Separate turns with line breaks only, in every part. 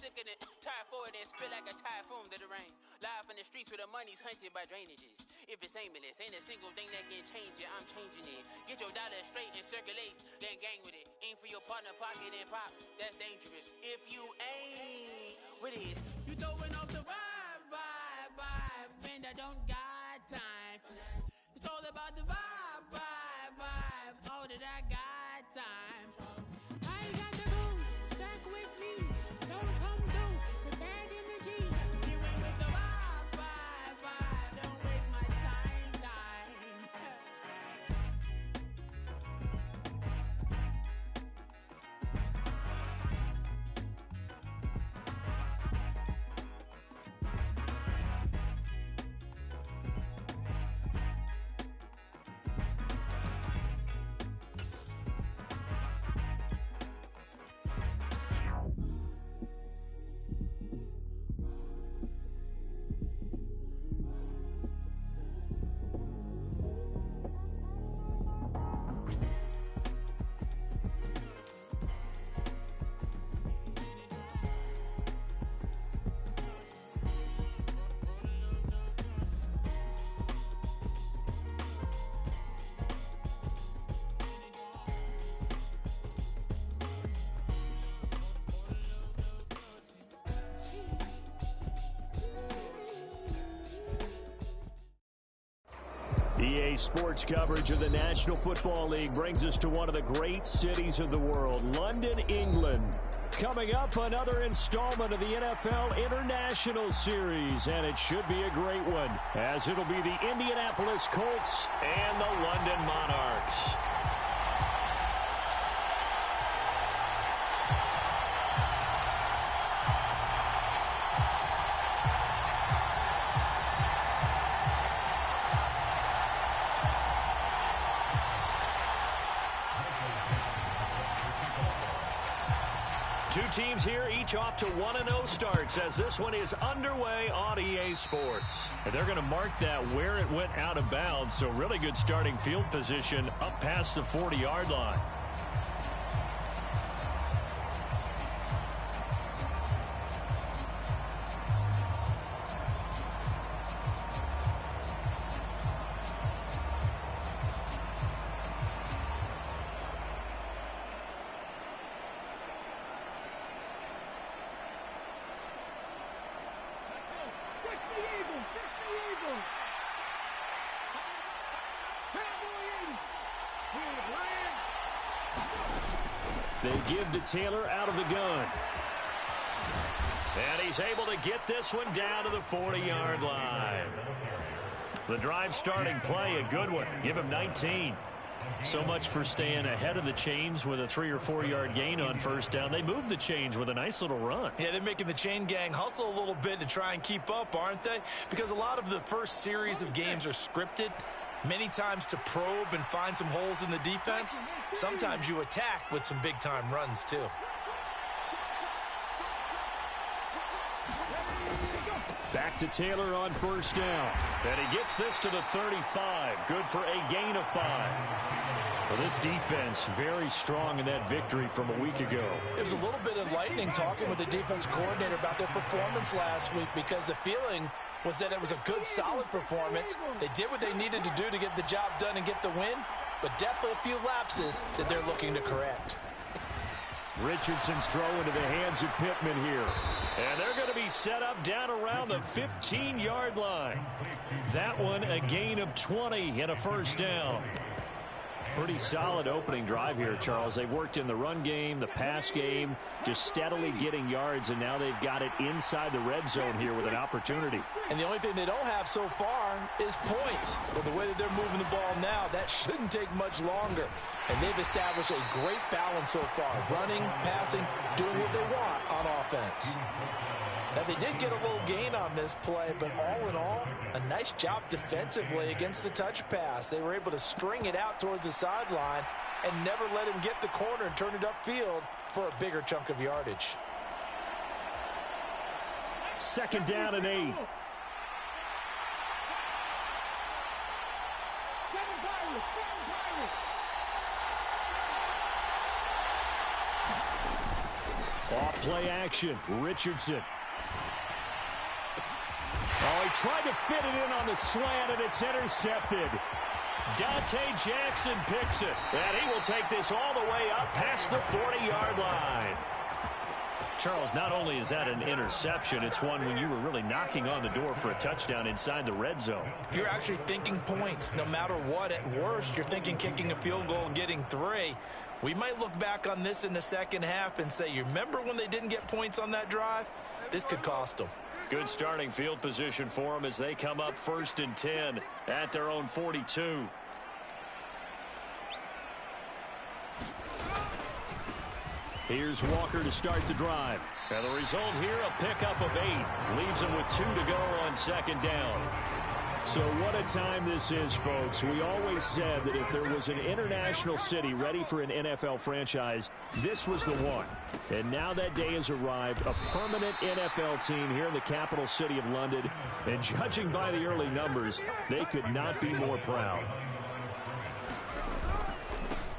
sicker than typhoid and spit like a typhoon to the rain. Live in the streets where the money's hunted by drainages. If it's aimless, ain't a single thing that can change it, I'm changing it. Get your dollar straight and circulate, then gang with it. Aim for your partner pocket and pop, that's dangerous. If you ain't with it, you throwing off the vibe, man, I don't got time for that. It's all about the vibe, all that I got time for. I ain't got the rules, stuck with me. Don't come through with bad energy. You ain't with the vibe, don't waste my time.
EA Sports coverage of the National Football League brings us to one of the great cities of the world, London, England. Coming up, another installment of the NFL International Series, and it should be a great one, as it'll be the Indianapolis Colts and the London Monarchs. Two teams here, each off to 1-0 starts as this one is underway on EA Sports. And they're going to mark that where it went out of bounds, so really good starting field position up past the 40-yard line. They give to Taylor out of the gun. And he's able to get this one down to the 40-yard line. The drive starting play, a good one. Give him 19. So much for staying ahead of the chains with a 3 or 4 yard gain on first down. They move the chains with a nice little run.
Yeah, they're making the chain gang hustle a little bit to try and keep up, aren't they? Because a lot of the first series of games are scripted. Many times to probe and find some holes in the defense. Sometimes you attack with some big-time runs, too.
Back to Taylor on first down. And he gets this to the 35. Good for a gain of 5. Well, this defense very strong in that victory from a week ago.
It was a little bit enlightening talking with the defense coordinator about their performance last week, because the feeling was that it was a good, solid performance. They did what they needed to do to get the job done and get the win, but definitely a few lapses that they're looking to correct.
Richardson's throw into the hands of Pittman here. And they're going to be set up down around the 15-yard line. That one a gain of 20 and a first down. Pretty solid opening drive here, Charles. They've worked in the run game, the pass game, just steadily getting yards, and now they've got it inside the red zone here with an opportunity.
And the only thing they don't have so far is points. With the way that they're moving the ball now, that shouldn't take much longer. And they've established a great balance so far, running, passing, doing what they want on offense. Now, they did get a little gain on this play, but all in all, a nice job defensively against the touch pass. They were able to string it out towards the sideline and never let him get the corner and turn it upfield for a bigger chunk of yardage.
Second down and 8. Off play action. Richardson. Oh, he tried to fit it in on the slant, and it's intercepted. Dante Jackson picks it. And he will take this all the way up past the 40-yard line. Charles, not only is that an interception, it's one when you were really knocking on the door for a touchdown inside the red zone.
You're actually thinking points. No matter what, at worst, you're thinking kicking a field goal and getting 3. We might look back on this in the second half and say, you remember when they didn't get points on that drive? This could cost them.
Good starting field position for them as they come up 1st and 10 at their own 42. Here's Walker to start the drive. And the result here, a pickup of 8. Leaves him with 2 to go on 2nd down. So what a time this is, folks. We always said that if there was an international city ready for an NFL franchise, this was the one. And now that day has arrived, a permanent NFL team here in the capital city of London. And judging by the early numbers, they could not be more proud.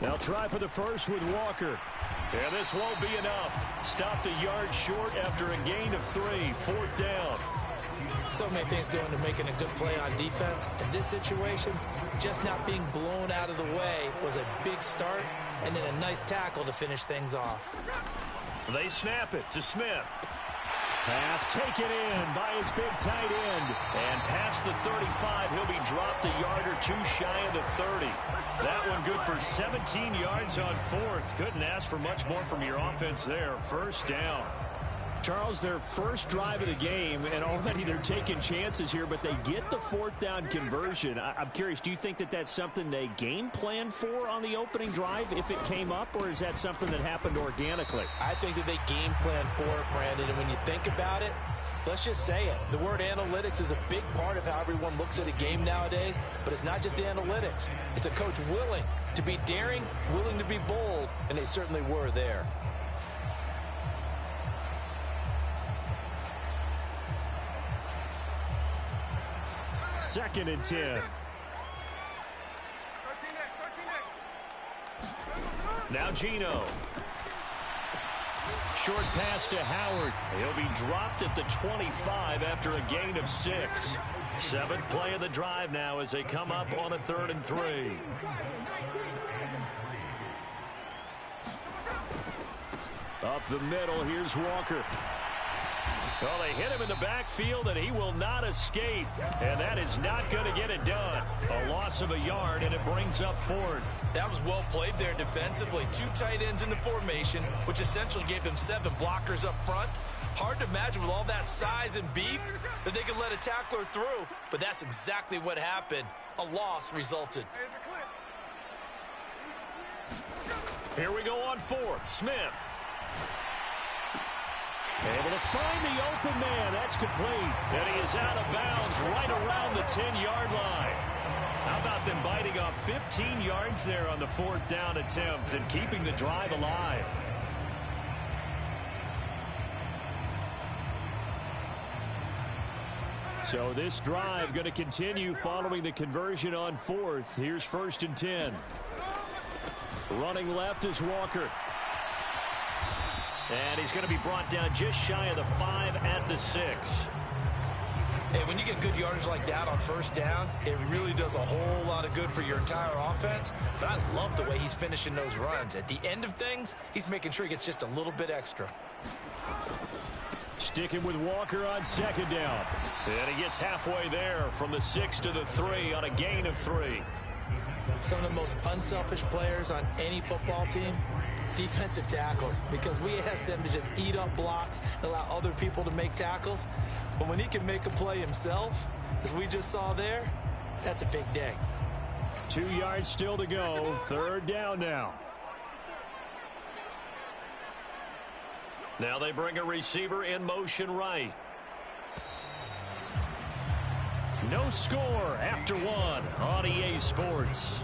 They'll try for the first with Walker. And this won't be enough. Stopped a yard short after a gain of 3. 4th down.
So many things go into making a good play on defense. In this situation, just not being blown out of the way was a big start, and then a nice tackle to finish things off.
They snap it to Smith. Pass taken in by his big tight end. And past the 35, he'll be dropped a yard or 2 shy of the 30. That one good for 17 yards on 4th. Couldn't ask for much more from your offense there. 1st down. Charles, their first drive of the game, and already they're taking chances here, but they get the 4th down conversion. I'm curious, do you think that that's something they game planned for on the opening drive if it came up, or is that something that happened organically?
I think that they game planned for it, Brandon, and when you think about it, let's just say it. The word analytics is a big part of how everyone looks at a game nowadays, but it's not just the analytics. It's a coach willing to be daring, willing to be bold, and they certainly were there.
Second and 10. Now Gino. Short pass to Howard. He'll be dropped at the 25 after a gain of 6. 7th play of the drive now as they come up on a 3rd and 3. Up the middle, here's Walker. Well, they hit him in the backfield, and he will not escape. And that is not going to get it done. A loss of a yard, and it brings up 4th.
That was well played there defensively. 2 tight ends in the formation, which essentially gave them 7 blockers up front. Hard to imagine with all that size and beef that they could let a tackler through. But that's exactly what happened. A loss resulted.
Here we go on 4th. Smith. Able to find the open man. That's complete. And he is out of bounds right around the 10-yard line. How about them biting off 15 yards there on the 4th down attempt and keeping the drive alive? So this drive going to continue following the conversion on 4th. Here's 1st and 10. Running left is Walker. And he's going to be brought down just shy of the 5 at the 6.
Hey, when you get good yardage like that on 1st down, it really does a whole lot of good for your entire offense. But I love the way he's finishing those runs. At the end of things, he's making sure he gets just a little bit extra.
Sticking with Walker on 2nd down. And he gets halfway there from the 6 to the 3 on a gain of 3.
Some of the most unselfish players on any football team, defensive tackles, because we ask them to just eat up blocks and allow other people to make tackles. But when he can make a play himself, as we just saw there, that's a big day.
2 yards still to go. 3rd down now. Now they bring a receiver in motion right. No score after 1 on EA Sports.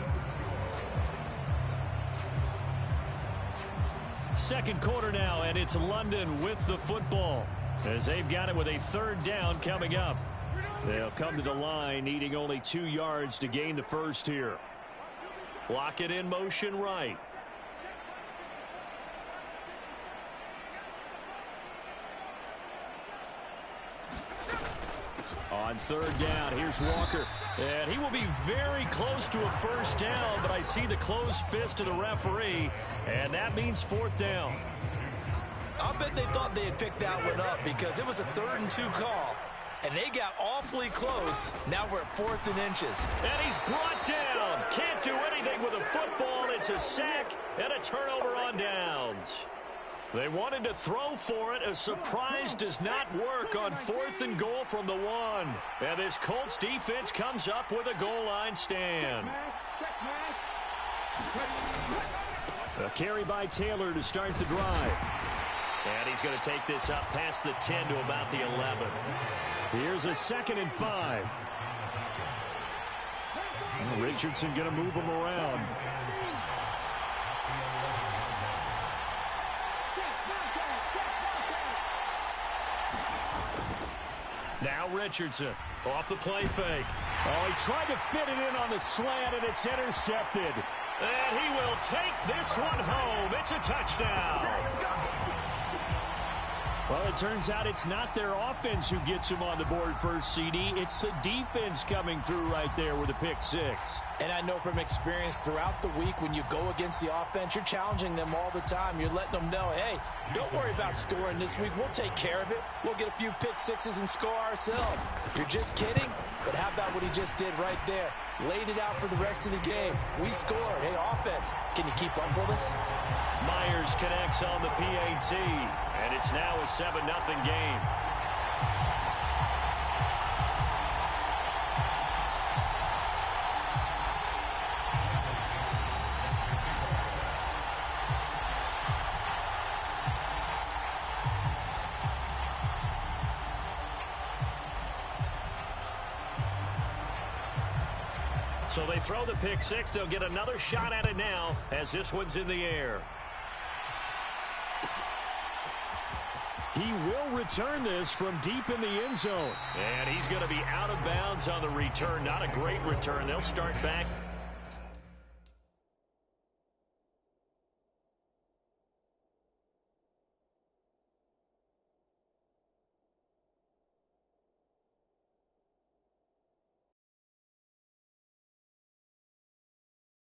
2nd quarter now, and it's London with the football as they've got it with a 3rd down coming up. They'll come to the line needing only 2 yards to gain the 1st here. Lock it in motion right. On third down, here's Walker. And he will be very close to a first down, but I see the closed fist of the referee, and that means fourth down.
I'll bet they thought they had picked that one up because it was a 3rd and 2 call, and they got awfully close. Now we're at 4th and inches.
And he's brought down. Can't do anything with a football. It's a sack and a turnover on downs. They wanted to throw for it. A surprise does not work on 4th and goal from the 1. And this Colts defense comes up with a goal line stand. A carry by Taylor to start the drive. And he's going to take this up past the 10 to about the 11. Here's a 2nd and 5. Richardson going to move him around. Now Richardson off the play fake. Oh, he tried to fit it in on the slant, and it's intercepted. And he will take this one home. It's a touchdown. Well, it turns out it's not their offense who gets him on the board first, CD. It's the defense coming through right there with a pick 6.
And I know from experience throughout the week, when you go against the offense, you're challenging them all the time. You're letting them know, hey, don't worry about scoring this week. We'll take care of it. We'll get a few pick 6s and score ourselves. You're just kidding? But how about what he just did right there? Laid it out for the rest of the game. We scored. Hey, offense, can you keep up with us?
Myers connects on the PAT, and it's now a 7-0 game. So they throw the pick 6. They'll get another shot at it now as this one's in the air. He will return this from deep in the end zone. And he's going to be out of bounds on the return. Not a great return. They'll start back